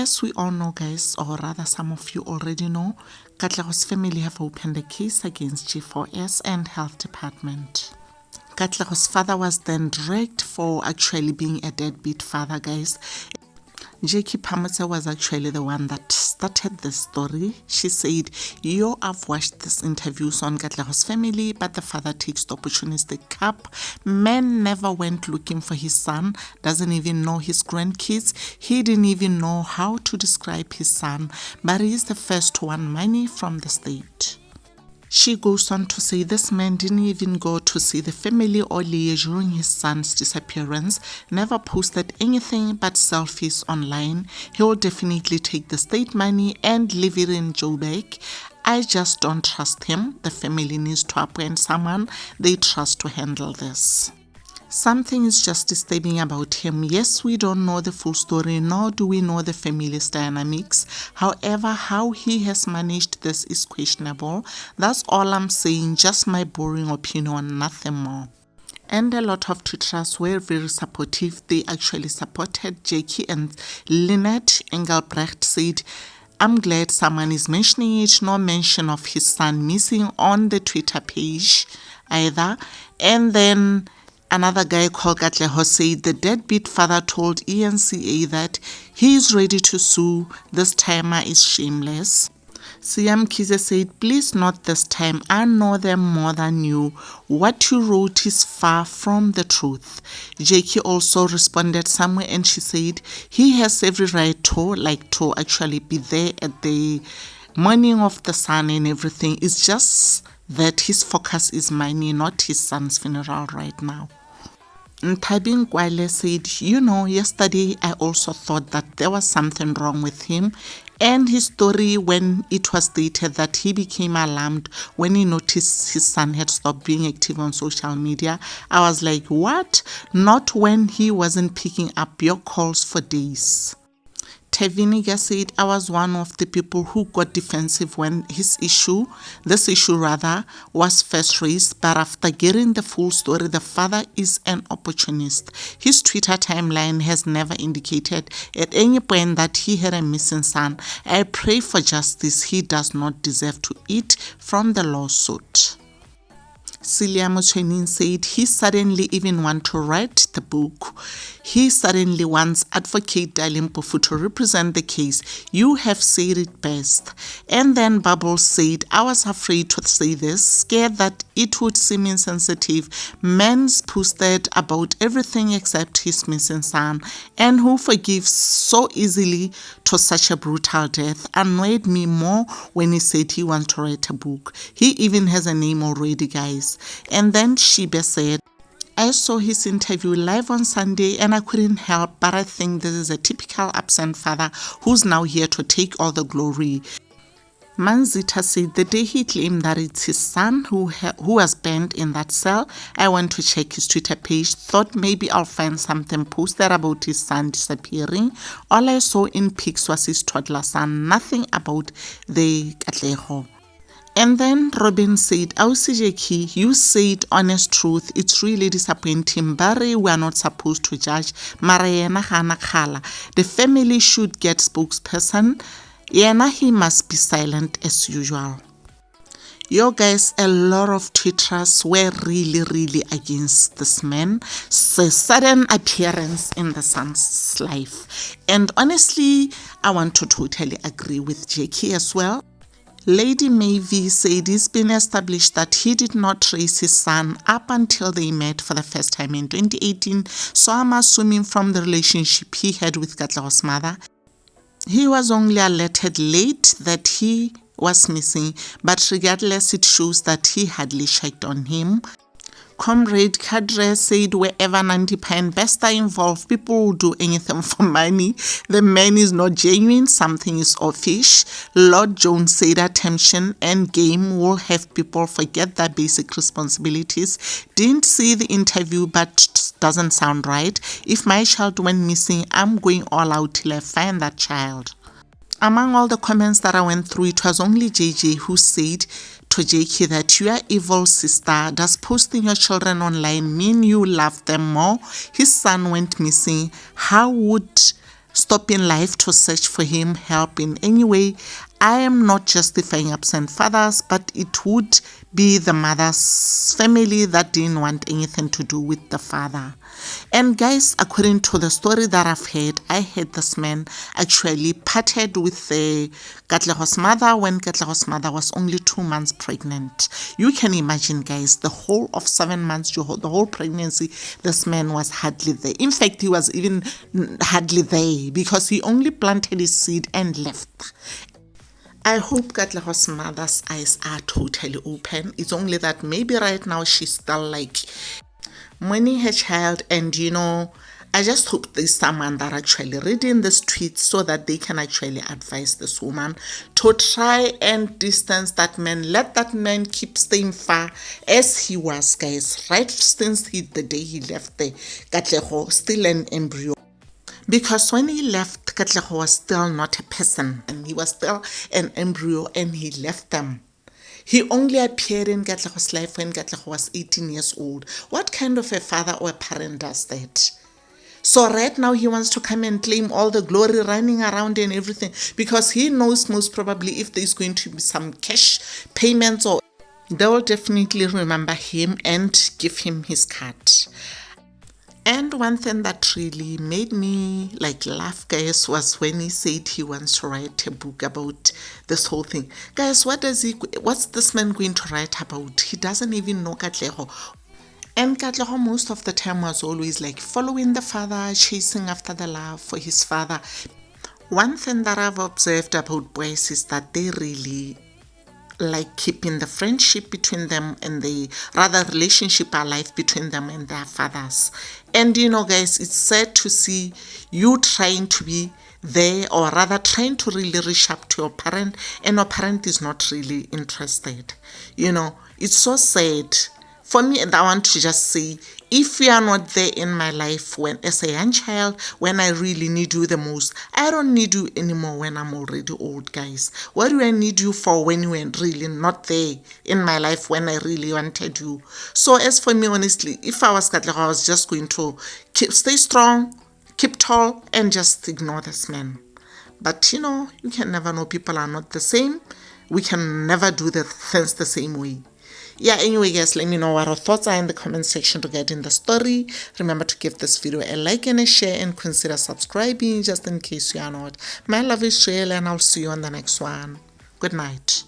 As we all know, guys, or rather some of you already know, Katlego's family have opened a case against G4S and Health Department. Katlego's father was then dragged for actually being a deadbeat father, guys. Jackie Pamela was actually the one that started the story. She said, I've watched these interviews on Katlego's family, but the father takes the opportunistic cap. Man never went looking for his son, doesn't even know his grandkids. He didn't even know how to describe his son, but he is the first to want money from the state. She goes on to say this man didn't even go to see the family or liaise during his son's disappearance, never posted anything but selfies online. He will definitely take the state money and leave it in Joburg. I just don't trust him. The family needs to appoint someone they trust to handle this. Something is just disturbing about him. Yes, we don't know the full story, nor do we know the family's dynamics. However, how he has managed this is questionable. That's all I'm saying, just my boring opinion, nothing more. And a lot of tutors were very supportive. They actually supported Jackie, and Lynette Engelbrecht said, I'm glad someone is mentioning it. No mention of his son missing on the Twitter page either. And then another guy called Katlego said the deadbeat father told ENCA that he is ready to sue. This timer is shameless. Siam Kize said, please not this time. I know them more than you. What you wrote is far from the truth. Jackie also responded somewhere and she said he has every right to actually be there at the morning of the son and everything. It's just that his focus is money, not his son's funeral right now. Tabing Kwale said, yesterday I also thought that there was something wrong with him and his story when it was stated that he became alarmed when he noticed his son had stopped being active on social media. I was like, what? Not when he wasn't picking up your calls for days. Teviniga said, I was one of the people who got defensive when this issue was first raised, but after getting the full story, the father is an opportunist. His Twitter timeline has never indicated at any point that he had a missing son. I pray for justice. He does not deserve to eat from the lawsuit. Celia Mochenin said he suddenly even want to write the book. He suddenly wants Advocate Dalimpofu to represent the case. You have said it best. And then Bubbles said, I was afraid to say this, scared that it would seem insensitive. Men's posted about everything except his missing son, and who forgives so easily to such a brutal death, annoyed me more when he said he wants to write a book. He even has a name already, guys. And then Sheba said, I saw his interview live on Sunday and I couldn't help, but I think this is a typical absent father who's now here to take all the glory. Manzita said the day he claimed that it's his son who was banned in that cell, I went to check his Twitter page, thought maybe I'll find something posted about his son disappearing. All I saw in pics was his toddler son, nothing about the Katlego. And then Robin said, Jackie, you said honest truth. It's really disappointing. Barry, we are not supposed to judge. The family should get spokesperson. Yena, he must be silent as usual. Yo guys, a lot of Twitters were really against this man's sudden appearance in the son's life. And honestly, I want to totally agree with Jackie as well. Lady Mayvie said it's been established that he did not raise his son up until they met for the first time in 2018, so I'm assuming from the relationship he had with Katlego's mother, he was only alerted late that he was missing, but regardless it shows that he hardly checked on him. Comrade Kadre said wherever Nandi Pine Bester involved, people will do anything for money. The man is not genuine, something is offish. Lord Jones said attention and game will have people forget their basic responsibilities. Didn't see the interview, but doesn't sound right. If my child went missing, I'm going all out till I find that child. Among all the comments that I went through, it was only JJ who said to Jackie that you are evil, sister. Does posting your children online mean you love them more? His son went missing. How would stop in life to search for him, help in any way. I am not justifying absent fathers, but it would be the mother's family that didn't want anything to do with the father. And guys, according to the story that I've heard, I heard this man actually parted with Katlego's mother when Katlego's mother was only 2 months pregnant. You can imagine, guys, the whole of 7 months, the whole pregnancy, this man was hardly there. In fact, he was even hardly there because he only planted his seed and left. I hope Katlego's mother's eyes are totally open. It's only that maybe right now she's still like mourning her child, and I just hope there's someone that actually reading this tweet so that they can actually advise this woman to try and distance that man. Let that man keep staying far as he was, guys, right since the day he left the Katlego, still an embryo. Because when he left, Katlego was still not a person, and he was still an embryo, and he left them. He only appeared in Katlego's life when Katlego was 18 years old. What kind of a father or a parent does that? So right now he wants to come and claim all the glory, running around and everything, because he knows most probably if there's going to be some cash payments, or they will definitely remember him and give him his cut. And one thing that really made me laugh, guys, was when he said he wants to write a book about this whole thing. Guys, what's this man going to write about? He doesn't even know Katlego. And Katlego most of the time was always following the father, chasing after the love for his father. One thing that I've observed about boys is that they really keeping the friendship between them and the relationship alive between them and their fathers. And guys, it's sad to see you trying to be there, or rather trying to really reach up to your parent, and your parent is not really interested. It's so sad. For me, I want to just say, if you are not there in my life as a young child, when I really need you the most, I don't need you anymore when I'm already old, guys. What do I need you for when you are really not there in my life when I really wanted you? So as for me, honestly, if I was Katlego, I was just going to stay strong, keep tall, and just ignore this man. But you can never know. People are not the same. We can never do the things the same way. Yeah, anyway, guys, let me know what your thoughts are in the comment section regarding the story. Remember to give this video a like and a share, and consider subscribing just in case you are not. My love is real, and I'll see you on the next one. Good night.